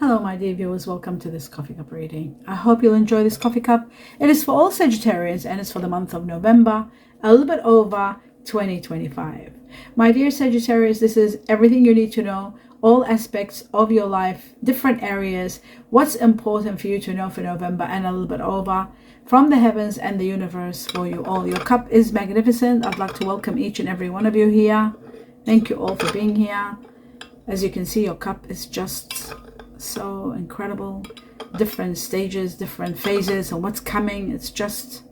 Hello my dear viewers, welcome to this coffee cup reading. I hope you'll enjoy this coffee cup. It is for all Sagittarians and it's for the month of November, a little bit over 2025. My dear Sagittarius, this is everything you need to know, all aspects of your life, different areas, what's important for you to know for November and a little bit over, from the heavens and the universe for you all. Your cup is magnificent. I'd like to welcome each and every one of you here. Thank you all for being here. As you can see, your cup is just so incredible. Different stages, different phases, and what's coming. It's just,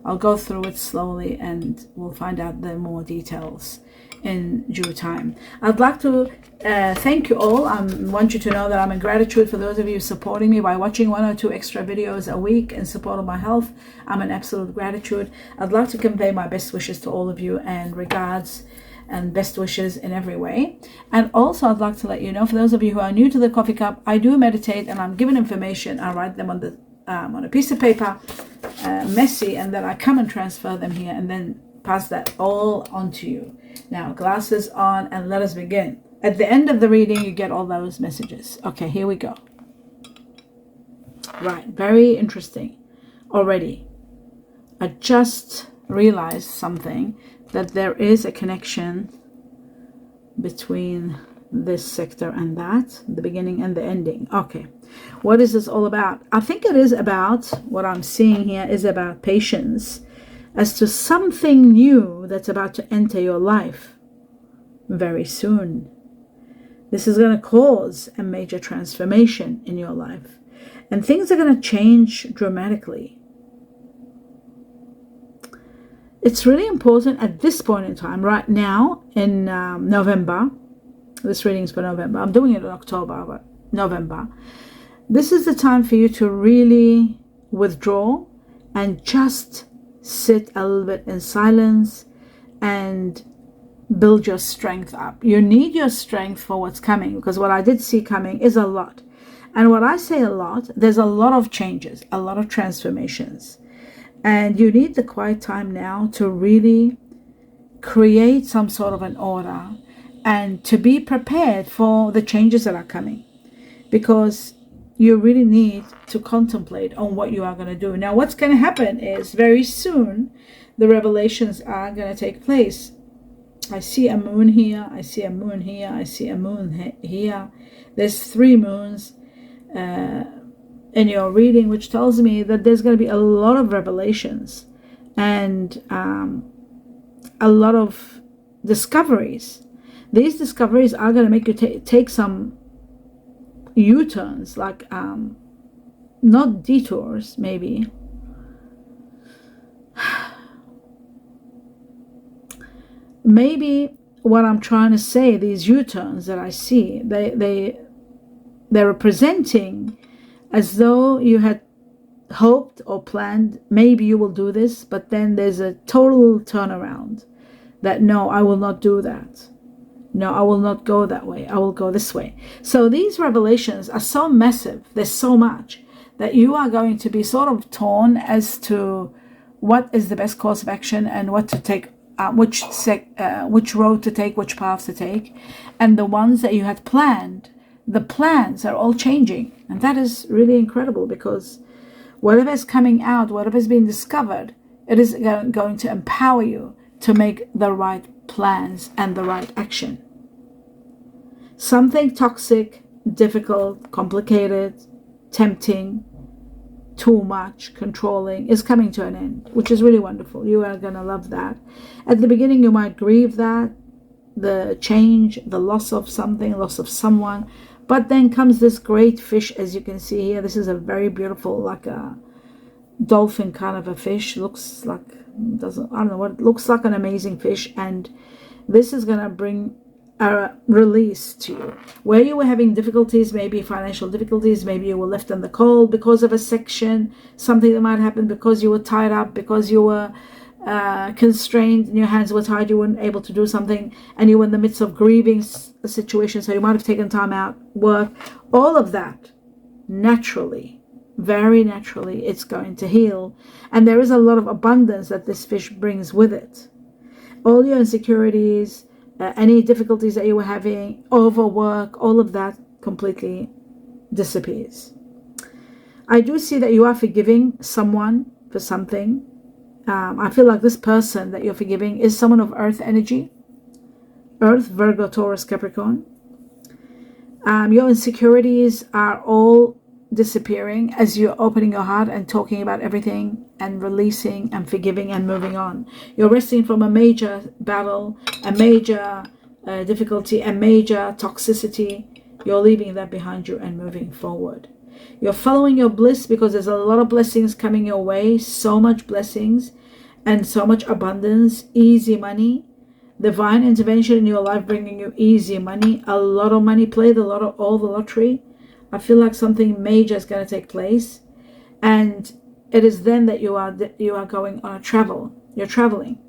I'll go through it slowly and we'll find out the more details in due time. I'd like to thank you all. I want you to know that I'm in gratitude for those of you supporting me by watching 1 or 2 extra videos a week in support of my health. I'm in absolute gratitude. I'd like to convey my best wishes to all of you and regards and best wishes in every way. And also I'd like to let you know, for those of you who are new to the coffee cup, I do meditate and I'm given information. I write them on a piece of paper, messy, and then I come and transfer them here and then pass that all on to you. Now glasses on and let us begin. At the end of the reading you get all those messages. Okay, here we go. Right, very interesting already. I just realized something, that there is a connection between this sector and that, the beginning and the ending. Okay, what is this all about? I think it is about, what I'm seeing here is about patience as to something new that's about to enter your life very soon. This is going to cause a major transformation in your life, and things are going to change dramatically. It's really important at this point in time, right now in November. This reading is for November. I'm doing it in October, but November. This is the time for you to really withdraw and just sit a little bit in silence and build your strength up. You need your strength for what's coming, because what I did see coming is a lot. And when I say a lot, there's a lot of changes, a lot of transformations. And you need the quiet time now to really create some sort of an order and to be prepared for the changes that are coming, because you really need to contemplate on what you are going to do. Now, what's going to happen is very soon the revelations are going to take place. I see a moon here. I see a moon here. I see a moon here. There's 3 moons in your reading, which tells me that there's going to be a lot of revelations and a lot of discoveries. These discoveries are going to make you take some U-turns, like not detours, maybe. Maybe what I'm trying to say, these U-turns that I see, they're representing as though you had hoped or planned, maybe you will do this, but then there's a total turnaround that no, I will not do that. No, I will not go that way. I will go this way. So these revelations are so massive, there's so much, that you are going to be sort of torn as to what is the best course of action and what to take, which road to take, which path to take. And the ones that you had planned, the plans are all changing. And that is really incredible, because whatever is coming out, whatever is being discovered, it is going to empower you to make the right plans and the right action. Something toxic, difficult, complicated, tempting, too much, controlling is coming to an end, which is really wonderful. You are going to love that. At the beginning, you might grieve that, the change, the loss of something, loss of someone. But then comes this great fish, as you can see here. This is a very beautiful, like a dolphin kind of a fish. Looks like, I don't know what, it looks like an amazing fish. And this is going to bring a release to you. Where you were having difficulties, maybe financial difficulties, maybe you were left in the cold because of a section, something that might happen because you were tied up, because you were constrained and your hands were tied, you weren't able to do something, and you were in the midst of grieving a situation, so you might have taken time out, work, all of that. Naturally, very naturally, it's going to heal, and there is a lot of abundance that this fish brings with it. All your insecurities, any difficulties that you were having, overwork, all of that completely disappears. I do see that you are forgiving someone for something. I feel like this person that you're forgiving is someone of earth energy. Earth, Virgo, Taurus, Capricorn. Your insecurities are all disappearing as you're opening your heart and talking about everything and releasing and forgiving and moving on. You're resting from a major battle, a major difficulty, a major toxicity. You're leaving that behind you and moving forward. You're following your bliss because there's a lot of blessings coming your way, so much blessings and so much abundance, easy money, divine intervention in your life bringing you easy money, a lot of money. Play the lotto, all the lottery. I feel like something major is going to take place, and it is then that you are going on a travel. You're traveling.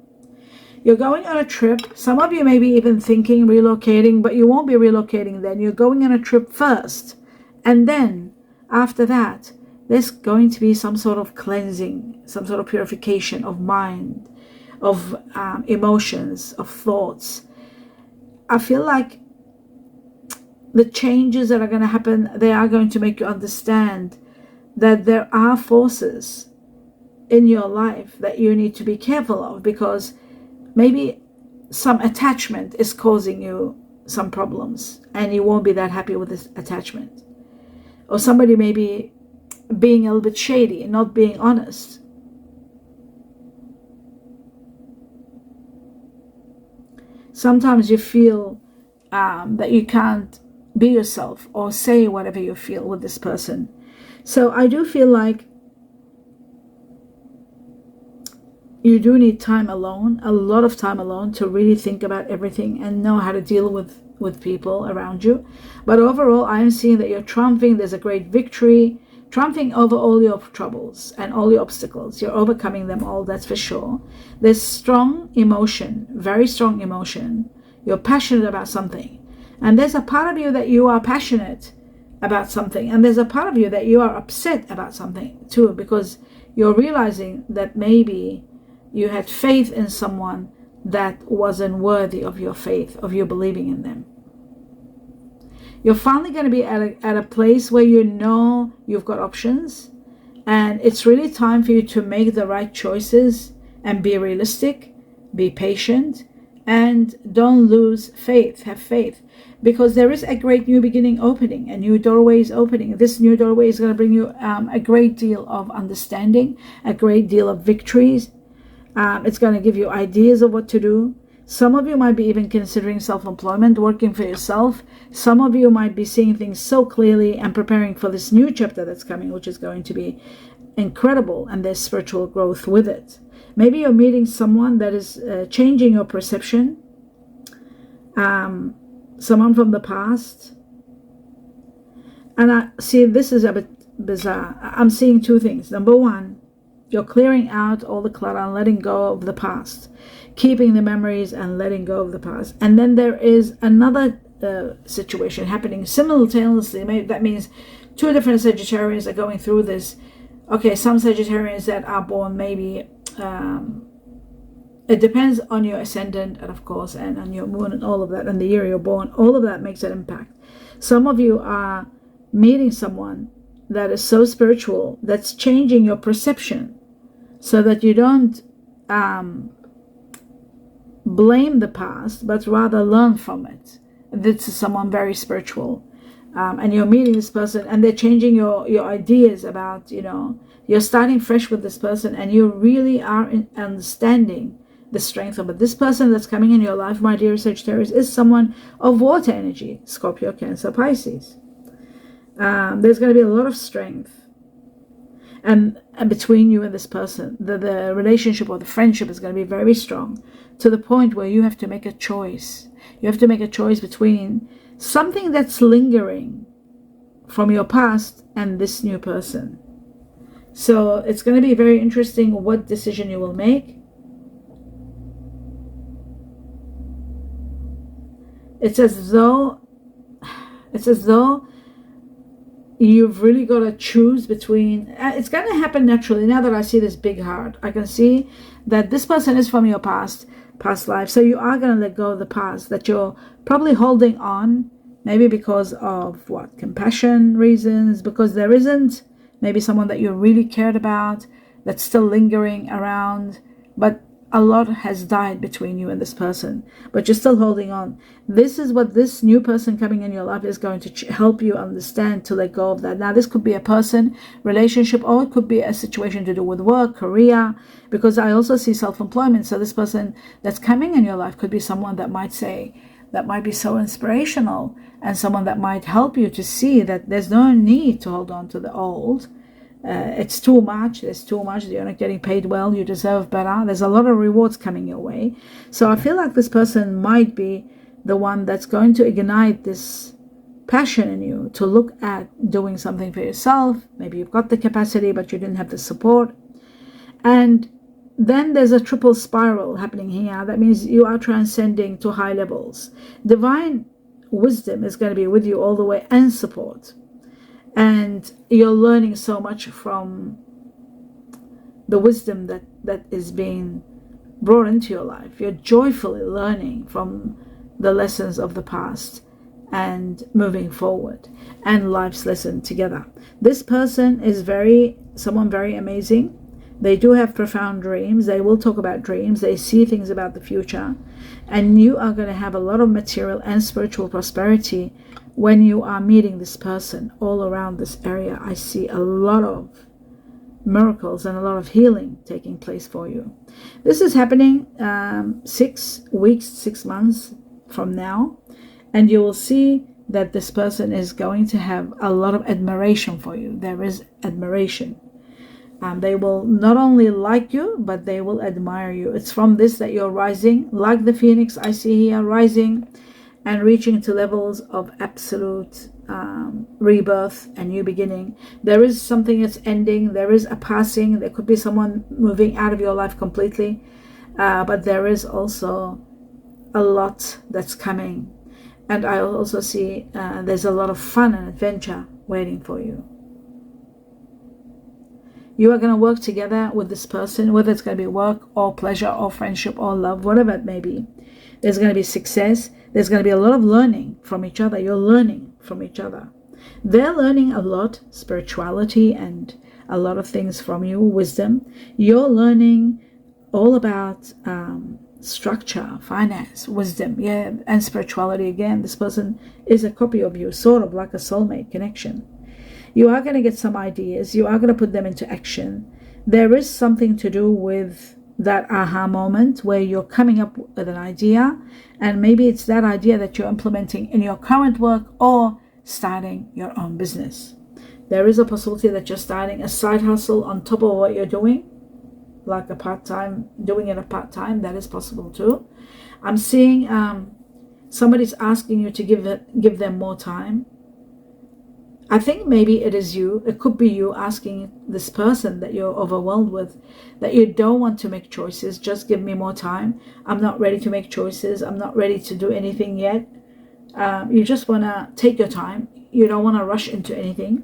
You're going on a trip. Some of you may be even thinking relocating, but you won't be relocating then. You're going on a trip first, and then after that, there's going to be some sort of cleansing, some sort of purification of mind, of emotions, of thoughts. I feel like the changes that are going to happen, they are going to make you understand that there are forces in your life that you need to be careful of, because maybe some attachment is causing you some problems and you won't be that happy with this attachment. Or somebody may be being a little bit shady and not being honest. Sometimes you feel that you can't be yourself or say whatever you feel with this person. So I do feel like you do need time alone, a lot of time alone, to really think about everything and know how to deal with people around you. But overall, I am seeing that you're triumphing. There's a great victory, triumphing over all your troubles and all your obstacles. You're overcoming them all, that's for sure. There's strong emotion, very strong emotion. You're passionate about something. And there's a part of you that you are passionate about something. And there's a part of you that you are upset about something too, because you're realizing that maybe you had faith in someone that wasn't worthy of your faith, of you believing in them. You're finally going to be at a place where you know you've got options, and it's really time for you to make the right choices and be realistic, be patient, and don't lose faith. Have faith, because there is a great new beginning opening, a new doorway is opening. This new doorway is going to bring you a great deal of understanding, a great deal of victories. It's going to give you ideas of what to do. Some of you might be even considering self-employment, working for yourself. Some of you might be seeing things so clearly and preparing for this new chapter that's coming, which is going to be incredible, and there's spiritual growth with it. Maybe you're meeting someone that is changing your perception, someone from the past. And I see this is a bit bizarre. I'm seeing two things. Number one, you're clearing out all the clutter and letting go of the past, keeping the memories and letting go of the past. And then there is another situation happening simultaneously. Maybe that means two different Sagittarians are going through this. Okay, some Sagittarians that are born maybe, it depends on your ascendant, and of course, and on your moon and all of that, and the year you're born. All of that makes an impact. Some of you are meeting someone that is so spiritual, that's changing your perception, so that you don't blame the past, but rather learn from it. This is someone very spiritual, and you're meeting this person, and they're changing your ideas about, you're starting fresh with this person, and you really are understanding the strength of it. This person that's coming in your life, my dear Sagittarius, is someone of water energy, Scorpio, Cancer, Pisces. There's going to be a lot of strength and between you and this person. The relationship or the friendship is going to be very strong, to the point where you have to make a choice. You have to make a choice between something that's lingering from your past and this new person. So it's going to be very interesting what decision you will make. It's as though you've really got to choose between, it's going to happen naturally. Now that I see this big heart, I can see that this person is from your past life. So you are going to let go of the past, that you're probably holding on Maybe because of what? Compassion reasons, because there isn't maybe someone that you really cared about that's still lingering around, but a lot has died between you and this person, but you're still holding on. This is what this new person coming in your life is going to help you understand, to let go of that. Now, this could be a person, relationship, or it could be a situation to do with work, career, because I also see self-employment. So this person that's coming in your life could be someone that might be so inspirational, and someone that might help you to see that there's no need to hold on to the old. It's too much. There's too much. You're not getting paid well. You deserve better. There's a lot of rewards coming your way. So I feel like this person might be the one that's going to ignite this passion in you to look at doing something for yourself. Maybe you've got the capacity, but you didn't have the support. And then there's a triple spiral happening here. That means you are transcending to high levels. Divine wisdom is going to be with you all the way, and support. And you're learning so much from the wisdom that is being brought into your life. You're joyfully learning from the lessons of the past and moving forward, and life's lesson together. This person is someone very amazing. They do have profound dreams. They will talk about dreams. They see things about the future. And you are going to have a lot of material and spiritual prosperity when you are meeting this person. All around this area, I see a lot of miracles and a lot of healing taking place for you. This is happening 6 weeks, 6 months from now. And you will see that this person is going to have a lot of admiration for you. There is admiration. They will not only like you, but they will admire you. It's from this that you're rising, like the phoenix I see here, rising and reaching to levels of absolute rebirth and new beginning. There is something that's ending. There is a passing. There could be someone moving out of your life completely. But there is also a lot that's coming. And I also see there's a lot of fun and adventure waiting for you. You are going to work together with this person, whether it's going to be work or pleasure or friendship or love, whatever it may be. There's going to be success. There's going to be a lot of learning from each other. You're learning from each other. They're learning a lot, spirituality and a lot of things from you, wisdom. You're learning all about structure, finance, wisdom, and spirituality. Again, this person is a copy of you, sort of like a soulmate connection. You are going to get some ideas. You are going to put them into action. There is something to do with that aha moment where you're coming up with an idea, and maybe it's that idea that you're implementing in your current work or starting your own business. There is a possibility that you're starting a side hustle on top of what you're doing, like a part-time, doing it a part-time. That is possible too. I'm seeing somebody's asking you to give them more time. I think maybe it is you. It could be you asking this person that you're overwhelmed with, that you don't want to make choices. Just give me more time. I'm not ready to make choices. I'm not ready to do anything yet. You just want to take your time. You don't want to rush into anything.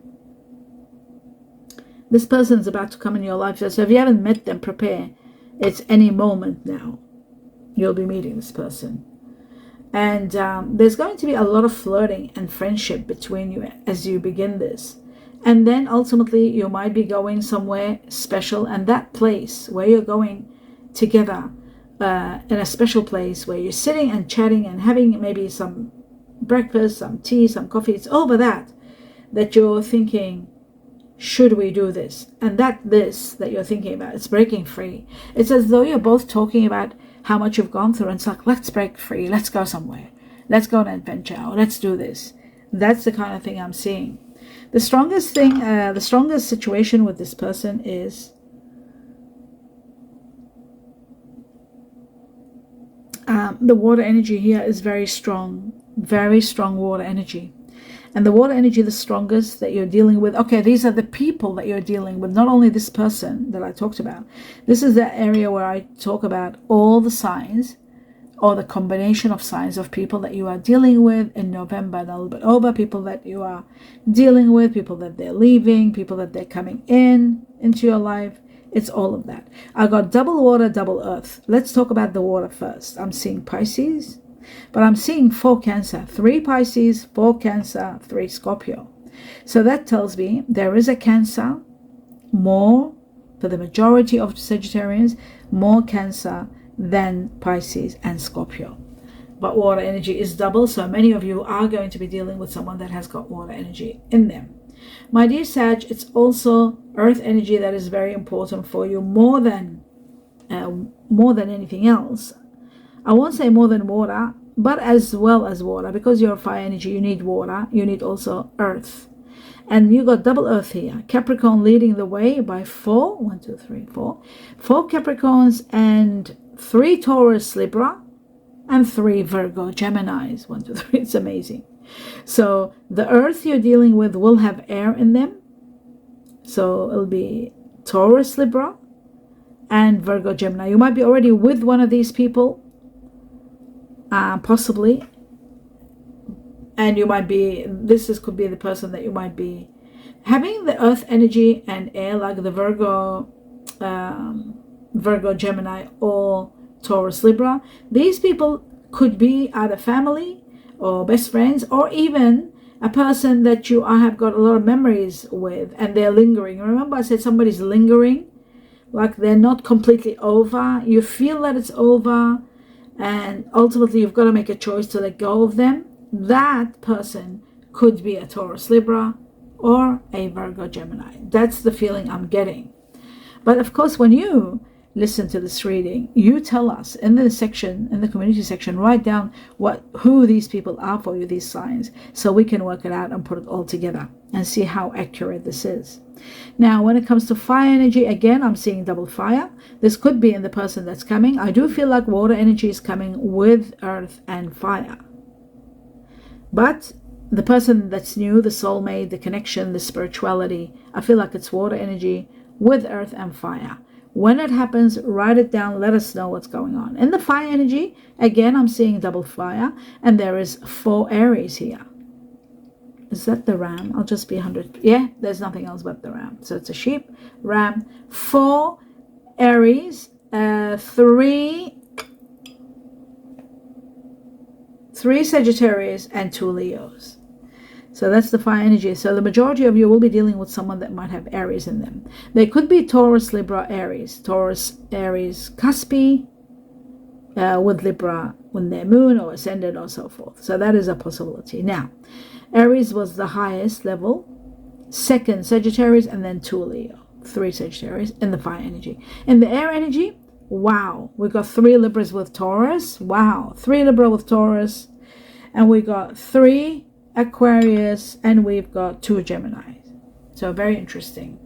This person's about to come in your life. So if you haven't met them, prepare. It's any moment now. You'll be meeting this person. And there's going to be a lot of flirting and friendship between you as you begin this. And then ultimately you might be going somewhere special, and that place where you're going together in a special place where you're sitting and chatting and having maybe some breakfast, some tea, some coffee. It's over that you're thinking, should we do this? And this that you're thinking about, it's breaking free. It's as though you're both talking about how much you've gone through, and it's like, let's break free, let's go somewhere, let's go on an adventure, or let's do this. That's the kind of thing I'm seeing. The strongest situation with this person is the water energy here is very strong water energy. And the water energy, the strongest that you're dealing with. Okay, these are the people that you're dealing with, not only this person that I talked about. This is the area where I talk about all the signs, or the combination of signs of people that you are dealing with in November and a little bit over, people that you are dealing with, people that they're leaving, people that they're coming into your life. It's all of that. I got double water, double earth. Let's talk about the water first. I'm seeing Pisces. But I'm seeing 4 Cancer, 3 Pisces, 4 Cancer, 3 Scorpio. So that tells me there is a Cancer, more for the majority of Sagittarians, more Cancer than Pisces and Scorpio. But water energy is double, so many of you are going to be dealing with someone that has got water energy in them. My dear Sag, it's also earth energy that is very important for you, more than anything else. I won't say more than water, but as well as water, because you're fire energy, you need water, you need also earth. And you got double earth here. Capricorn leading the way by 4. 1, 2, 3, 4. 4 Capricorns and 3 Taurus, Libra, and 3 Virgo, Geminis. 1, 2, 3. It's amazing. So the earth you're dealing with will have air in them. So it'll be Taurus, Libra, and Virgo, Gemini. You might be already with one of these people, possibly. And you might be, could be the person that you might be having the earth energy and air, like the Virgo, Gemini, or Taurus, Libra. These people could be either family or best friends, or even a person that you have got a lot of memories with, and they're lingering. Remember I said somebody's lingering, like they're not completely over. You feel that it's over, and ultimately you've got to make a choice to let go of them. That person could be a Taurus, Libra, or a Virgo, Gemini. That's the feeling I'm getting. But of course, when you listen to this reading, you tell us in the section, in the community section, write down who these people are for you, these signs, so we can work it out and put it all together and see how accurate this is. Now, when it comes to fire energy, again, I'm seeing double fire. This could be in the person that's coming. I do feel like water energy is coming with earth and fire. But the person that's new, the soulmate, the connection, the spirituality, I feel like it's water energy with earth and fire. When it happens, write it down. Let us know what's going on. In the fire energy, again, I'm seeing double fire. And there is 4 Aries here. Is that the ram? I'll just be 100. Yeah, there's nothing else but the ram. So it's a sheep, ram, 4 Aries, 3 Sagittarius, and 2 Leos. So that's the fire energy. So the majority of you will be dealing with someone that might have Aries in them. They could be Taurus, Libra, Aries. Taurus, Aries, Cuspi, with Libra when their moon or ascendant or so forth. So that is a possibility. Now, Aries was the highest level, 2nd Sagittarius, and then 2 Leo. 3 Sagittarius in the fire energy. In the air energy, wow, we got 3 Libras with Taurus. Wow, 3 Libra with Taurus. And we got 3 Aquarius, and we've got 2 Geminis. So very interesting.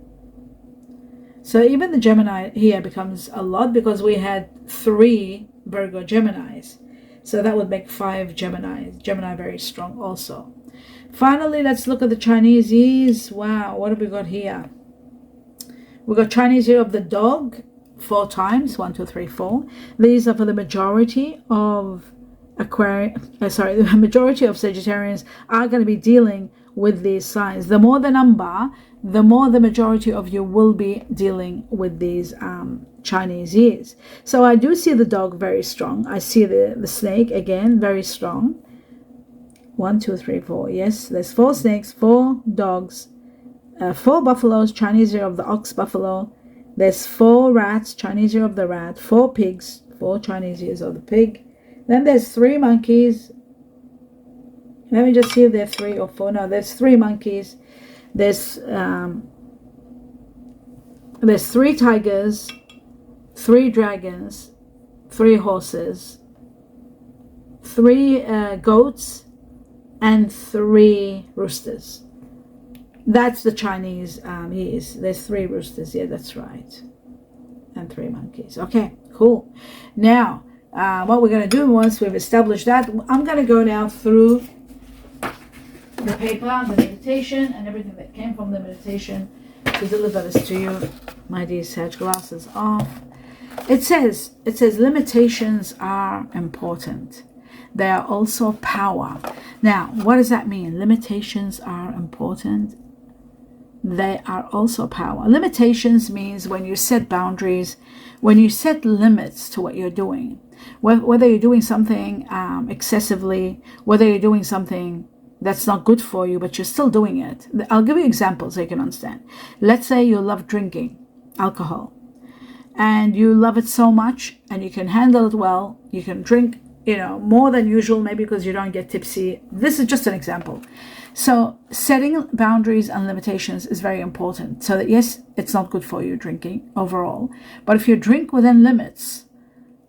So even the Gemini here becomes a lot, because we had 3 Virgo Geminis. So that would make 5 Geminis. Gemini very strong also. Finally, let's look at the Chinese years. Wow, what have we got here? We got Chinese year of the dog 4 times. 1, 2, 3, 4. These are for the majority of the majority of Sagittarians are going to be dealing with these signs. The more the number, the more the majority of you will be dealing with these Chinese years. So I do see the dog very strong. I see the snake again very strong. 1, 2, 3, 4. Yes, there's 4 snakes, 4 dogs, 4 buffaloes, Chinese year of the ox buffalo. There's 4 rats, Chinese year of the rat, 4 pigs, 4 Chinese years of the pig. Then there's 3 monkeys. Let me just see if there are 3 or 4. No, there's 3 monkeys. There's 3 tigers, 3 dragons, 3 horses, 3 goats, and 3 roosters. That's the Chinese years. There's 3 roosters. Yeah, that's right. And 3 monkeys. Okay, cool. Now, what we're going to do once we've established that, I'm going to go now through the paper, the meditation, and everything that came from the meditation to deliver this to you. My dear Sag, glasses off. It says limitations are important. They are also power. Now, what does that mean? Limitations are important. they are also power. Limitations means when you set boundaries, when you set limits to what you're doing, whether you're doing something excessively, whether you're doing something that's not good for you, but you're still doing it. I'll give you examples so you can understand. Let's say you love drinking alcohol, and you love it so much, and you can handle it well. You can drink, more than usual, maybe because you don't get tipsy. This is just an example. So setting boundaries and limitations is very important, so that yes, it's not good for you drinking overall, but if you drink within limits,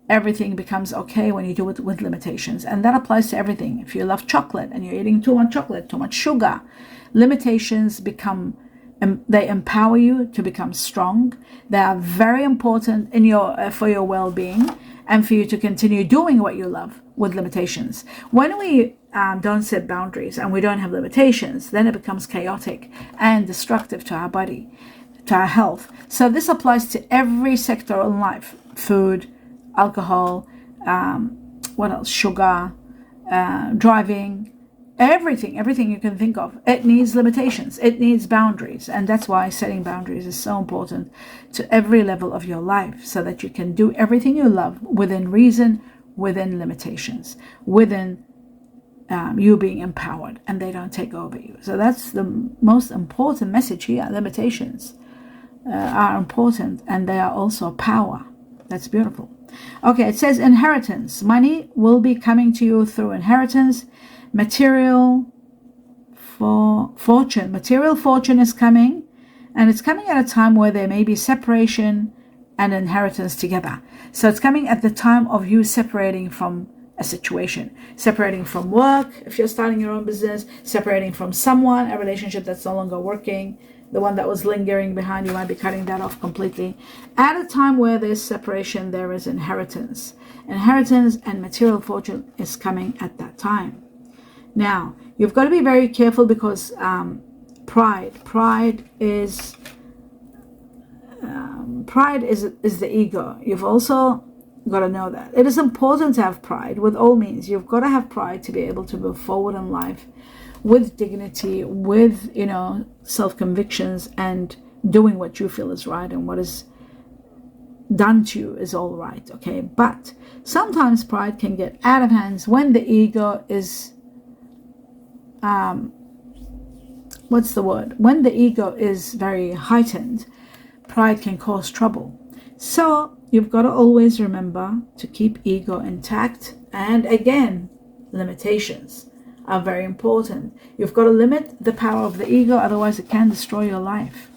everything becomes okay when you do it with limitations. And that applies to everything. If you love chocolate and you're eating too much chocolate, too much sugar, limitations become, they empower you to become strong. They are very important in for your well-being and for you to continue doing what you love with limitations. When we don't set boundaries and we don't have limitations, then it becomes chaotic and destructive to our body, to our health. So this applies to every sector in life: food, alcohol, what else? Sugar, driving, everything you can think of. It needs limitations. It needs boundaries. And that's why setting boundaries is so important to every level of your life, so that you can do everything you love within reason, within limitations, within you being empowered, and they don't take over you. So that's the most important message here. Limitations are important, and they are also power. That's beautiful. Okay, it says inheritance. Money will be coming to you through inheritance. Material fortune is coming, and it's coming at a time where there may be separation and inheritance together. So it's coming at the time of you separating from a situation, separating from work if you're starting your own business, separating from someone, a relationship that's no longer working, the one that was lingering behind, you might be cutting that off completely. At a time where there's separation, there is inheritance. Inheritance and material fortune is coming at that time. Now, you've got to be very careful, because pride is the ego. You've also got to know that it is important to have pride with all means. You've got to have pride to be able to move forward in life with dignity, with self-convictions, and doing what you feel is right, and what is done to you is all right. Okay, but sometimes pride can get out of hands when the ego is when the ego is very heightened. Pride can cause trouble. So you've got to always remember to keep ego intact. And again, limitations are very important. You've got to limit the power of the ego, otherwise it can destroy your life.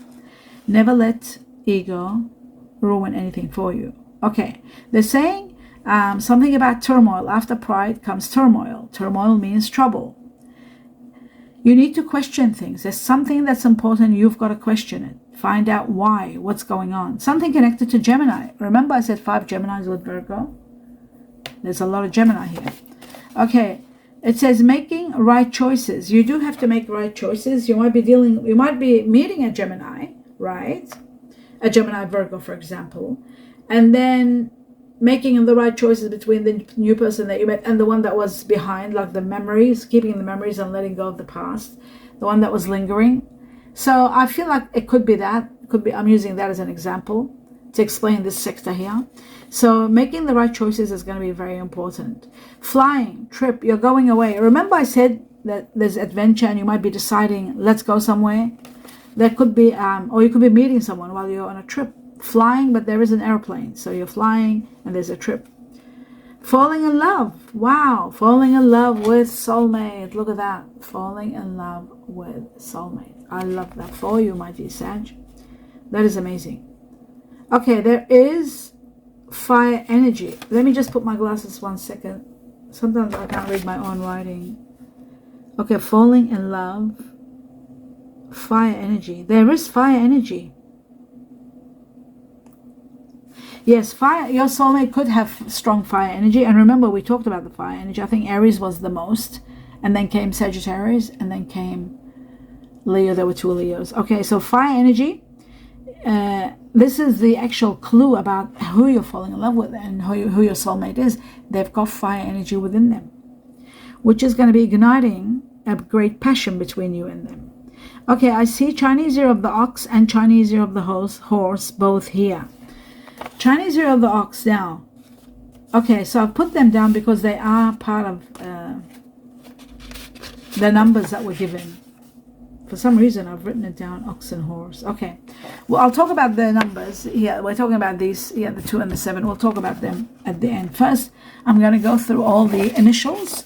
Never let ego ruin anything for you. Okay, they're saying something about turmoil. After pride comes turmoil. Turmoil means trouble. You need to question things. There's something that's important, you've got to question it. Find out why, what's going on. Something connected to Gemini. Remember I said 5 Geminis with Virgo? There's a lot of Gemini here. Okay, it says making right choices. You do have to make right choices. You might be meeting a Gemini, right? A Gemini Virgo, for example. And then making the right choices between the new person that you met and the one that was behind, like the memories, keeping the memories and letting go of the past, the one that was lingering. So I feel like it could be that. I'm using that as an example to explain this sector here. So making the right choices is going to be very important. Flying, trip, you're going away. Remember I said that there's adventure, and you might be deciding, let's go somewhere. There could be, or you could be meeting someone while you're on a trip. Flying, but there is an airplane. So you're flying and there's a trip. Falling in love. Wow. Falling in love with soulmate. Look at that. Falling in love with soulmate. I love that for you, my dear Sag. That is amazing. Okay, there is fire energy. Let me just put my glasses 1 second. Sometimes I can't read my own writing. Okay, falling in love. Fire energy. There is fire energy. Yes, fire. Your soulmate could have strong fire energy. And remember, we talked about the fire energy. I think Aries was the most. And then came Sagittarius. And then came Leo. There were 2 Leos. Okay, so fire energy. This is the actual clue about who you're falling in love with and who your soulmate is. They've got fire energy within them, which is going to be igniting a great passion between you and them. Okay, I see Chinese year of the ox and Chinese year of the horse both here. Chinese year of the ox now. Okay, so I've put them down because they are part of the numbers that were given. For some reason, I've written it down, ox and horse. Okay, well, I'll talk about the numbers here. We're talking about these, yeah, the 2 and the 7. We'll talk about them at the end. First, I'm going to go through all the initials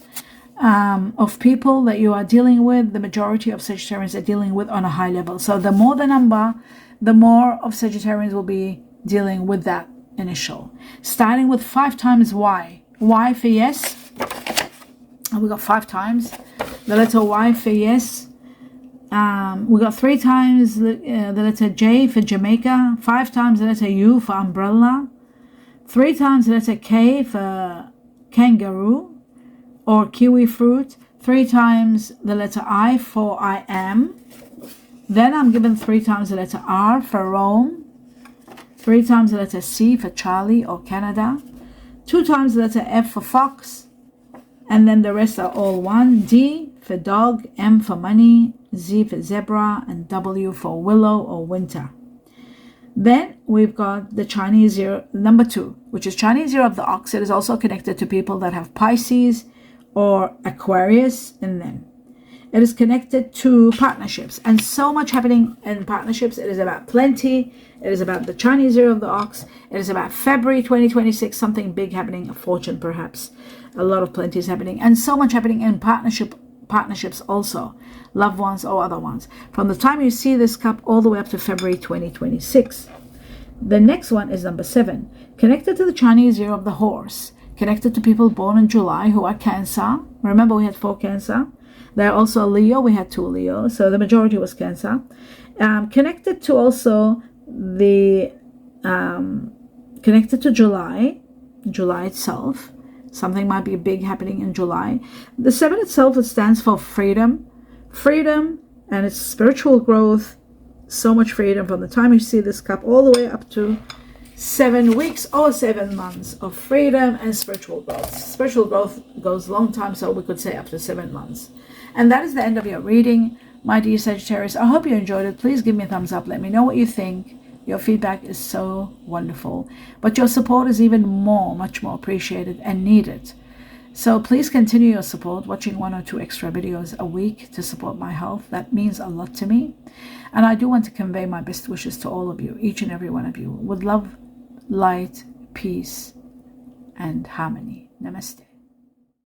of people that you are dealing with. The majority of Sagittarians are dealing with on a high level. So the more the number, the more of Sagittarians will be dealing with that initial. Starting with 5 times Y. Y for yes. And we got 5 times. The letter Y for yes. We got 3 times the letter J for Jamaica. 5 times the letter U for umbrella. 3 times the letter K for kangaroo or kiwi fruit. 3 times the letter I for I am. Then I'm given 3 times the letter R for Rome. 3 times the letter C for Charlie or Canada. 2 times the letter F for fox. And then the rest are all 1. D for dog, M for money, Z for zebra, and W for willow or winter. Then we've got the Chinese year, number 2, which is Chinese year of the ox. It is also connected to people that have Pisces or Aquarius in them. It is connected to partnerships, and so much happening in partnerships. It is about plenty. It is about the Chinese year of the ox. It is about February 2026, something big happening, a fortune perhaps. A lot of plenty is happening, and so much happening in partnerships also, loved ones or other ones. From the time you see this cup all the way up to February 2026. The next one is number 7, connected to the Chinese year of the horse, connected to people born in July who are Cancer. Remember, we had 4 Cancer. They're also a Leo. We had 2 Leo, so the majority was Cancer. Connected to also the connected to July itself. Something might be big happening in July. The 7 itself, it stands for freedom, and it's spiritual growth. So much freedom from the time you see this cup all the way up to 7 weeks or 7 months of freedom and spiritual growth. Spiritual growth goes a long time, so we could say up to 7 months. And that is the end of your reading, my dear Sagittarius. I hope you enjoyed it. Please give me a thumbs up. Let me know what you think. Your feedback is so wonderful, but your support is even much more appreciated and needed. So please continue your support, watching 1 or 2 extra videos a week to support my health. That means a lot to me. And I do want to convey my best wishes to all of you, each and every one of you, with love, light, peace, and harmony. Namaste.